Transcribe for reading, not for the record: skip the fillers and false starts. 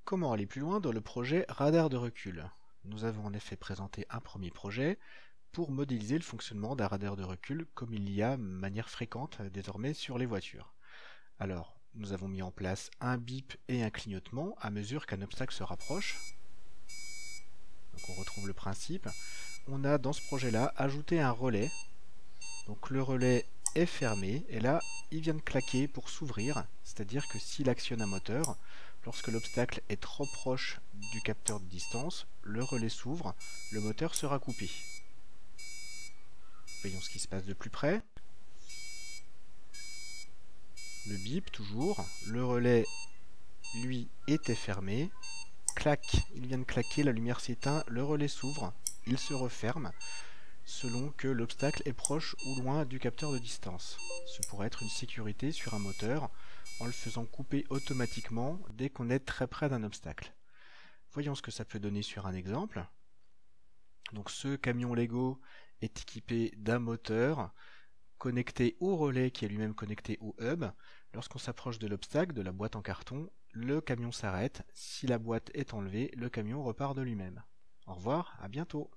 Comment aller plus loin dans le projet radar de recul? Nous avons en effet présenté un premier projet pour modéliser le fonctionnement d'un radar de recul comme il y a de manière fréquente désormais sur les voitures. Alors, nous avons mis en place un bip et un clignotement à mesure qu'un obstacle se rapproche. Donc on retrouve le principe. On a dans ce projet-là ajouté un relais. Donc le relais est fermé et là il vient de claquer pour s'ouvrir, c'est-à-dire que s'il actionne un moteur, lorsque l'obstacle est trop proche du capteur de distance, le relais s'ouvre, le moteur sera coupé. Voyons ce qui se passe de plus près. Le bip toujours, le relais lui était fermé, clac, il vient de claquer, la lumière s'éteint, le relais s'ouvre, il se referme, selon que l'obstacle est proche ou loin du capteur de distance. Ce pourrait être une sécurité sur un moteur en le faisant couper automatiquement dès qu'on est très près d'un obstacle. Voyons ce que ça peut donner sur un exemple. Donc ce camion Lego est équipé d'un moteur connecté au relais qui est lui-même connecté au hub. Lorsqu'on s'approche de l'obstacle, de la boîte en carton, le camion s'arrête. Si la boîte est enlevée, le camion repart de lui-même. Au revoir, à bientôt.